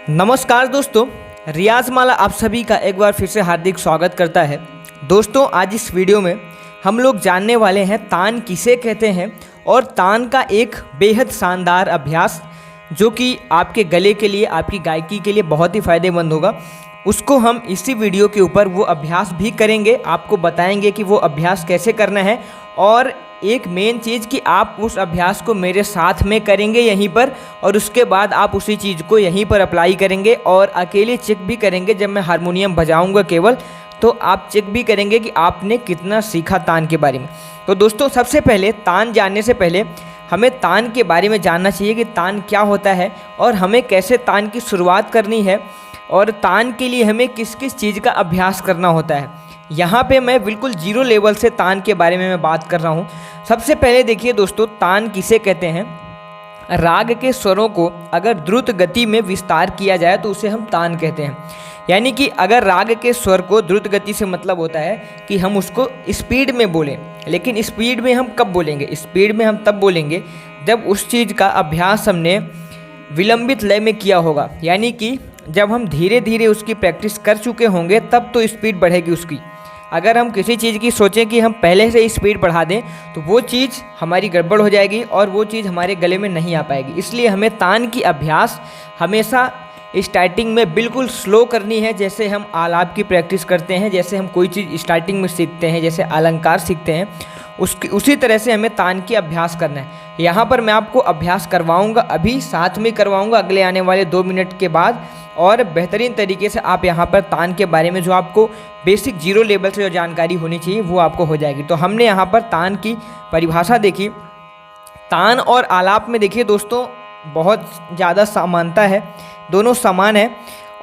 नमस्कार दोस्तों, रियाज माला आप सभी का एक बार फिर से हार्दिक स्वागत करता है। दोस्तों, आज इस वीडियो में हम लोग जानने वाले हैं तान किसे कहते हैं और तान का एक बेहद शानदार अभ्यास जो कि आपके गले के लिए, आपकी गायकी के लिए बहुत ही फ़ायदेमंद होगा। उसको हम इसी वीडियो के ऊपर वो अभ्यास भी करेंगे, आपको बताएंगे कि वो अभ्यास कैसे करना है। और एक मेन चीज़ कि आप उस अभ्यास को मेरे साथ में करेंगे यहीं पर, और उसके बाद आप उसी चीज़ को यहीं पर अप्लाई करेंगे और अकेले चेक भी करेंगे। जब मैं हारमोनियम बजाऊंगा केवल, तो आप चेक भी करेंगे कि आपने कितना सीखा तान के बारे में। तो दोस्तों, सबसे पहले तान जानने से पहले हमें तान के बारे में जानना चाहिए कि तान क्या होता है और हमें कैसे तान की शुरुआत करनी है, और तान के लिए हमें किस किस चीज़ का अभ्यास करना होता है। यहाँ पे मैं बिल्कुल जीरो लेवल से तान के बारे में मैं बात कर रहा हूँ। सबसे पहले देखिए दोस्तों, तान किसे कहते हैं। राग के स्वरों को अगर द्रुत गति में विस्तार किया जाए तो उसे हम तान कहते हैं। यानी कि अगर राग के स्वर को द्रुत गति से मतलब होता है कि हम उसको स्पीड में बोलें। लेकिन स्पीड में हम कब बोलेंगे? स्पीड में हम तब बोलेंगे जब उस चीज़ का अभ्यास हमने विलंबित लय में किया होगा। यानी कि जब हम धीरे धीरे उसकी प्रैक्टिस कर चुके होंगे तब तो स्पीड बढ़ेगी उसकी। अगर हम किसी चीज़ की सोचें कि हम पहले से स्पीड बढ़ा दें तो वो चीज़ हमारी गड़बड़ हो जाएगी और वो चीज़ हमारे गले में नहीं आ पाएगी। इसलिए हमें तान की अभ्यास हमेशा स्टार्टिंग में बिल्कुल स्लो करनी है। जैसे हम आलाप की प्रैक्टिस करते हैं, जैसे हम कोई चीज़ स्टार्टिंग में सीखते हैं, जैसे अलंकार सीखते हैं, उसी तरह से हमें तान की अभ्यास करना है। यहाँ पर मैं आपको अभ्यास करवाऊँगा, अभी साथ में करवाऊँगा अगले आने वाले 2 मिनट के बाद। और बेहतरीन तरीके से आप यहाँ पर तान के बारे में जो आपको बेसिक जीरो लेवल से जो जानकारी होनी चाहिए वो आपको हो जाएगी। तो हमने यहाँ पर तान की परिभाषा देखी। तान और आलाप में देखिए दोस्तों, बहुत ज़्यादा समानता है, दोनों समान है,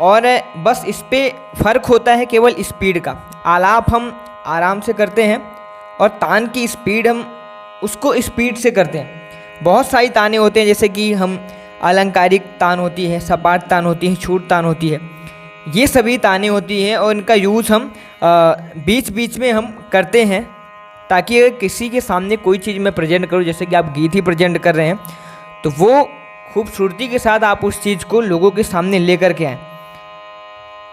और बस इस पर फ़र्क होता है केवल स्पीड का। आलाप हम आराम से करते हैं और तान की स्पीड हम उसको स्पीड से करते हैं। बहुत सारी तानें होते हैं, जैसे कि हम अलंकारिक तान होती है, सपाट तान होती है, छूट तान होती है। ये सभी तानें होती हैं और इनका यूज़ हम बीच बीच में हम करते हैं, ताकि अगर किसी के सामने कोई चीज़ मैं प्रेजेंट करूं, जैसे कि आप गीत ही प्रेजेंट कर रहे हैं, तो वो खूबसूरती के साथ आप उस चीज़ को लोगों के सामने लेकर के आएँ।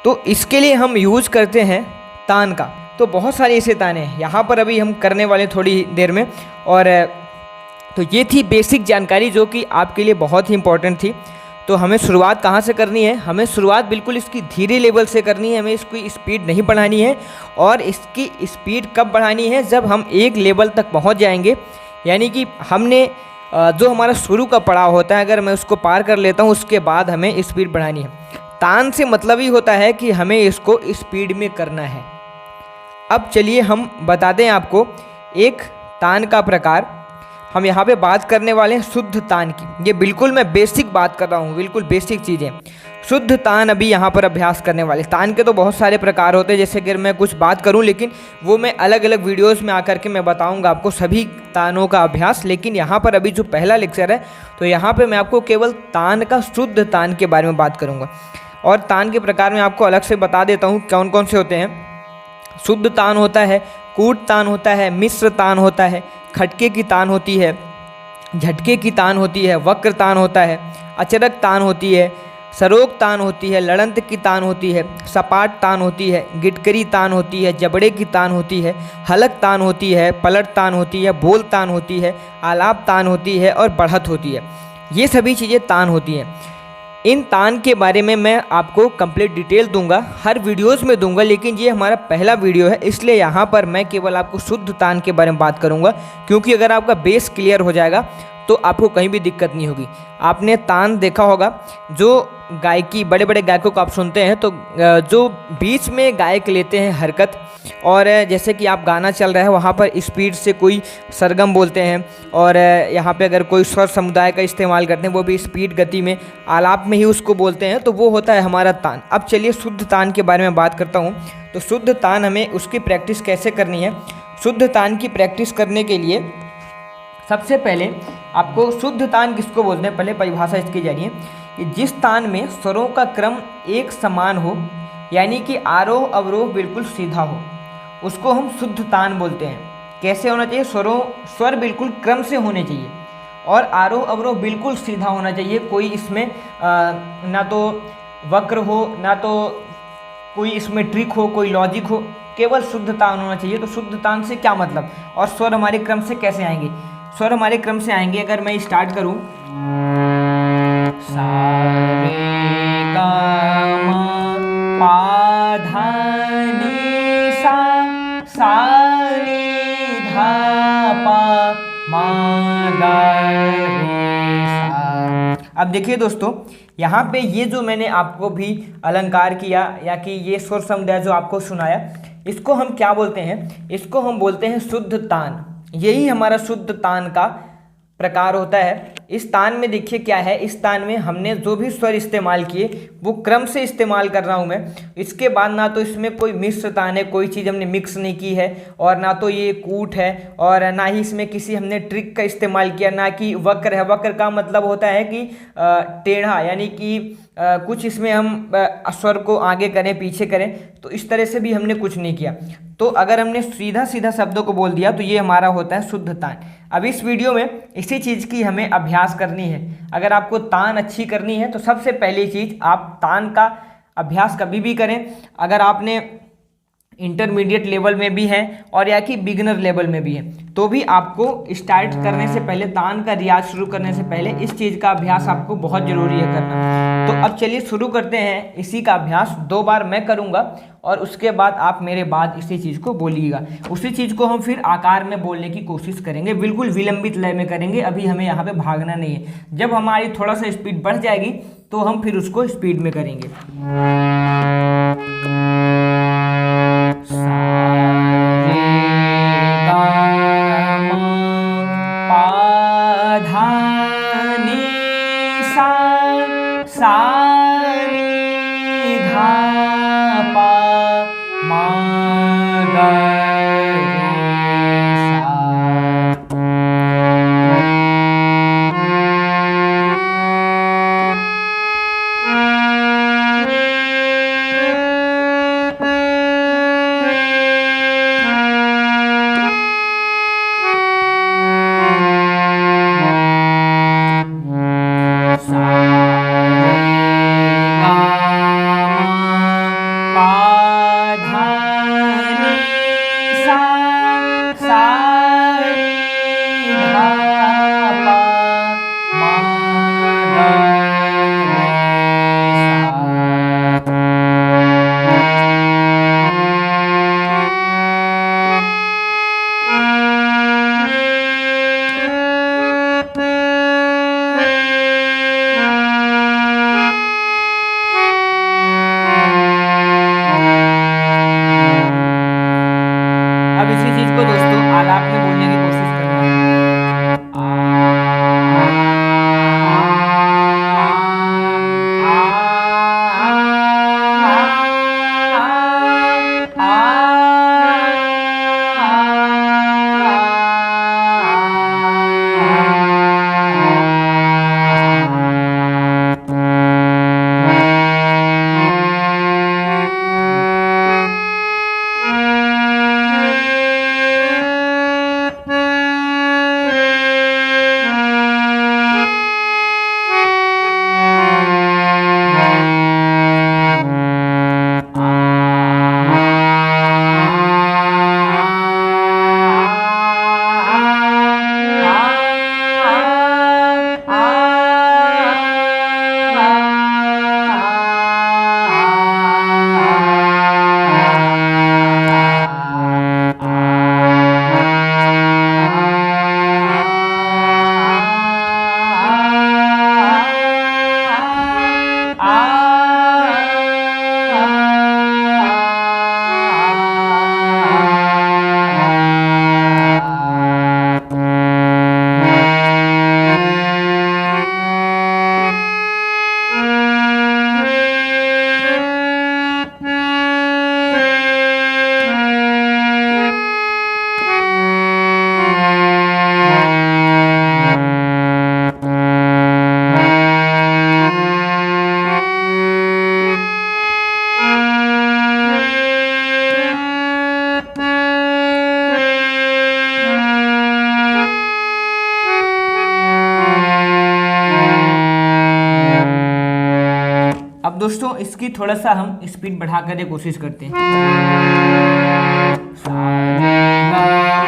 तो इसके लिए हम यूज़ करते हैं तान का। तो बहुत सारी ऐसे ताने हैं, यहाँ पर अभी हम करने वाले थोड़ी देर में। और तो ये थी बेसिक जानकारी जो कि आपके लिए बहुत ही इंपॉर्टेंट थी। तो हमें शुरुआत कहाँ से करनी है? हमें शुरुआत बिल्कुल इसकी धीरे लेवल से करनी है, हमें इसकी स्पीड नहीं बढ़ानी है। और इसकी स्पीड कब बढ़ानी है? जब हम एक लेवल तक पहुँच जाएंगे। यानी कि हमने जो हमारा शुरू का पड़ाव होता है, अगर मैं उसको पार कर लेता हूँ, उसके बाद हमें स्पीड बढ़ानी है। तान से मतलब ही होता है कि हमें इसको स्पीड में करना है। अब चलिए हम बताते हैं आपको एक तान का प्रकार। हम यहाँ पे बात करने वाले हैं शुद्ध तान की। ये बिल्कुल मैं बेसिक बात कर रहा हूँ, बिल्कुल बेसिक चीज़ें। शुद्ध तान अभी यहाँ पर अभ्यास करने वाले। तान के तो बहुत सारे प्रकार होते हैं, जैसे कि मैं कुछ बात करूँ, लेकिन वो मैं अलग अलग वीडियोस में आकर के मैं बताऊँगा आपको सभी तानों का अभ्यास। लेकिन यहाँ पर अभी जो पहला लेक्चर है, तो यहाँ पर मैं आपको केवल तान का, शुद्ध तान के बारे में बात करूँगा। और तान के प्रकार में आपको अलग से बता देता हूँ कौन कौन से होते हैं। शुद्ध तान होता है, कूट तान होता है, मिश्र तान होता है, खटके की तान होती है, झटके की तान होती है, वक्र तान होता है, अचरक तान होती है, सरोग तान होती है, लड़ंत की तान होती है, सपाट तान होती है, गिटकरी तान होती है, जबड़े की तान होती है, हलक तान होती है, पलट तान होती है, बोल तान होती है, आलाप तान होती है और बढ़त होती है। ये सभी चीज़ें तान होती हैं। इन तान के बारे में मैं आपको कंप्लीट डिटेल दूंगा, हर वीडियोस में दूंगा, लेकिन ये हमारा पहला वीडियो है, इसलिए यहाँ पर मैं केवल आपको शुद्ध तान के बारे में बात करूँगा। क्योंकि अगर आपका बेस क्लियर हो जाएगा तो आपको कहीं भी दिक्कत नहीं होगी। आपने तान देखा होगा, जो गायकी बड़े बड़े गायकों को आप सुनते हैं, तो जो बीच में गायक लेते हैं हरकत, और जैसे कि आप गाना चल रहा है वहाँ पर स्पीड से कोई सरगम बोलते हैं, और यहाँ पे अगर कोई स्वर समुदाय का इस्तेमाल करते हैं, वो भी स्पीड गति में आलाप में ही उसको बोलते हैं, तो वो होता है हमारा तान। अब चलिए शुद्ध तान के बारे में बात करता हूँ। तो शुद्ध तान हमें उसकी प्रैक्टिस कैसे करनी है? शुद्ध तान की प्रैक्टिस करने के लिए सबसे पहले आपको शुद्ध तान किसको बोलते हैं, पहले परिभाषा इसकी जानिए कि जिस तान में स्वरों का क्रम एक समान हो, यानी कि आरोह अवरोह बिल्कुल सीधा हो, उसको हम शुद्ध तान बोलते हैं। कैसे होना चाहिए? स्वर बिल्कुल क्रम से होने चाहिए और आरोह अवरोह बिल्कुल सीधा होना चाहिए। कोई इसमें ना तो वक्र हो, ना तो कोई इसमें ट्रिक हो, कोई लॉजिक हो, केवल शुद्ध तान होना चाहिए। तो शुद्ध तान से क्या मतलब, और स्वर हमारे क्रम से कैसे आएंगे? स्वर हमारे क्रम से आएंगे, अगर मैं स्टार्ट करूं सा रे गा मा पा धा नी सा नी धा पा मा गा रे सा। अब देखिए दोस्तों, यहाँ पे ये जो मैंने आपको भी अलंकार किया या कि ये स्वर समुदाय जो आपको सुनाया, इसको हम क्या बोलते हैं? इसको हम बोलते हैं शुद्ध तान। यही हमारा शुद्ध तान का प्रकार होता है। इस तान में देखिए क्या है, इस तान में हमने जो भी स्वर इस्तेमाल किए वो क्रम से इस्तेमाल कर रहा हूँ मैं। इसके बाद ना तो इसमें कोई मिश्र तान है, कोई चीज़ हमने मिक्स नहीं की है, और ना तो ये कूट है, और ना ही इसमें किसी हमने ट्रिक का इस्तेमाल किया, ना कि वक्र है। वक्र का मतलब होता है कि टेढ़ा, यानी कि कुछ इसमें हम स्वर को आगे करें पीछे करें, तो इस तरह से भी हमने कुछ नहीं किया। तो अगर हमने सीधा सीधा शब्दों को बोल दिया तो ये हमारा होता है शुद्ध तान। अब इस वीडियो में इसी चीज़ की हमें अभ्यास करनी है। अगर आपको तान अच्छी करनी है तो सबसे पहली चीज़, आप तान का अभ्यास कभी भी करें। अगर आपने इंटरमीडिएट लेवल में भी है और या कि बिगिनर लेवल में भी है, तो भी आपको स्टार्ट करने से पहले, तान का रियाज शुरू करने से पहले इस चीज़ का अभ्यास आपको बहुत ज़रूरी है करना। तो अब चलिए शुरू करते हैं इसी का अभ्यास। 2 बार मैं करूँगा और उसके बाद आप मेरे बाद इसी चीज़ को बोलिएगा। उसी चीज़ को हम फिर आकार में बोलने की कोशिश करेंगे, बिल्कुल विलंबित लय में करेंगे। अभी हमें यहाँ पे भागना नहीं है। जब हमारी थोड़ा सा स्पीड बढ़ जाएगी तो हम फिर उसको स्पीड में करेंगे। सा नी धा पा मा गा रे सा। अब दोस्तों इसकी थोड़ा सा हम स्पीड बढ़ा कर कोशिश करते हैं। सा रे गा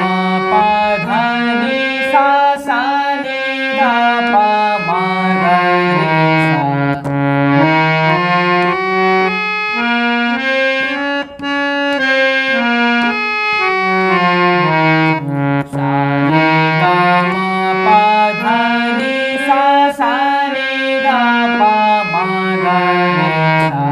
मा पा धा नी सा रे गा पा मा गा रे सा। सा रे गा मा पा धा नी सा रे गा पा मा गा रे सा।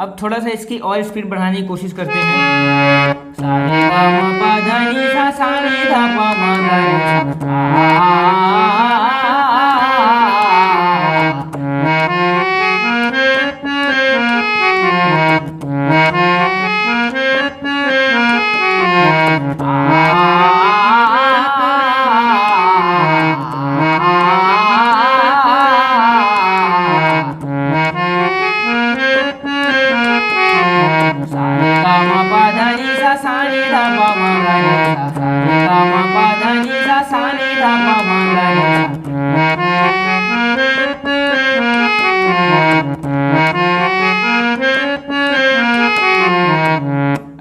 अब थोड़ा सा इसकी और स्पीड बढ़ाने की कोशिश करते हैं। सा रे गा मा पा धा नी सा रे गा पा मा गा रे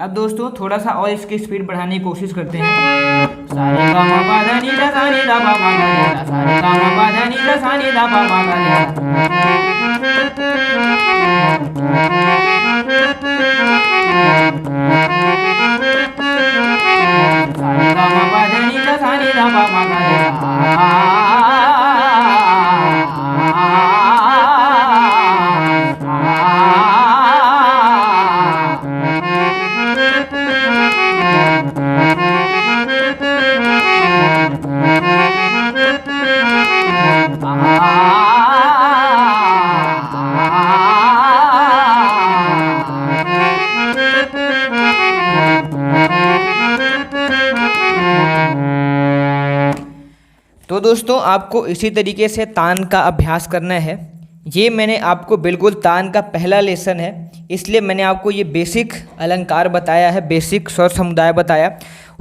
अब दोस्तों थोड़ा सा और इसकी स्पीड बढ़ाने की कोशिश करते हैं। सा रे गा मा पा धा नी सा रे गा पा मा गा रे सा रे गा मा पा धा नी सा रे गा पा मा गा तो दोस्तों आपको इसी तरीके से तान का अभ्यास करना है। ये मैंने आपको बिल्कुल तान का पहला लेसन है, इसलिए मैंने आपको ये बेसिक अलंकार बताया है, बेसिक स्वर समुदाय बताया।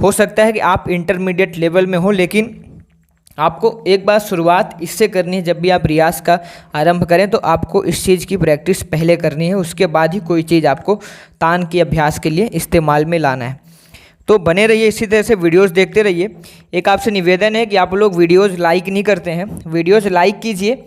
हो सकता है कि आप इंटरमीडिएट लेवल में हो, लेकिन आपको एक बार शुरुआत इससे करनी है। जब भी आप रियाज़ का आरंभ करें तो आपको इस चीज़ की प्रैक्टिस पहले करनी है, उसके बाद ही कोई चीज़ आपको तान के अभ्यास के लिए इस्तेमाल में लाना है। तो बने रहिए, इसी तरह से वीडियोस देखते रहिए। एक आपसे निवेदन है कि आप लोग वीडियोस लाइक नहीं करते हैं, वीडियोस लाइक कीजिए।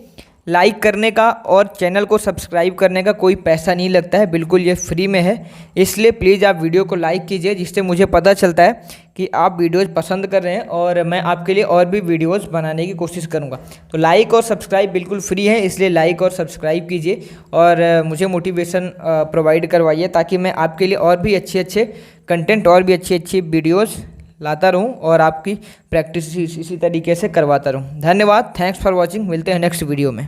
लाइक करने का और चैनल को सब्सक्राइब करने का कोई पैसा नहीं लगता है, बिल्कुल ये फ्री में है। इसलिए प्लीज़ आप वीडियो को लाइक कीजिए, जिससे मुझे पता चलता है कि आप वीडियोस पसंद कर रहे हैं और मैं आपके लिए और भी वीडियोस बनाने की कोशिश करूंगा। तो लाइक और सब्सक्राइब बिल्कुल फ्री है, इसलिए लाइक और सब्सक्राइब कीजिए और मुझे मोटिवेशन प्रोवाइड करवाइए, ताकि मैं आपके लिए और भी अच्छे कंटेंट और भी अच्छी वीडियोज़ लाता रहूं और आपकी प्रैक्टिस इसी तरीके से करवाता रहूं। धन्यवाद, थैंक्स फॉर वॉचिंग। मिलते हैं नेक्स्ट वीडियो में।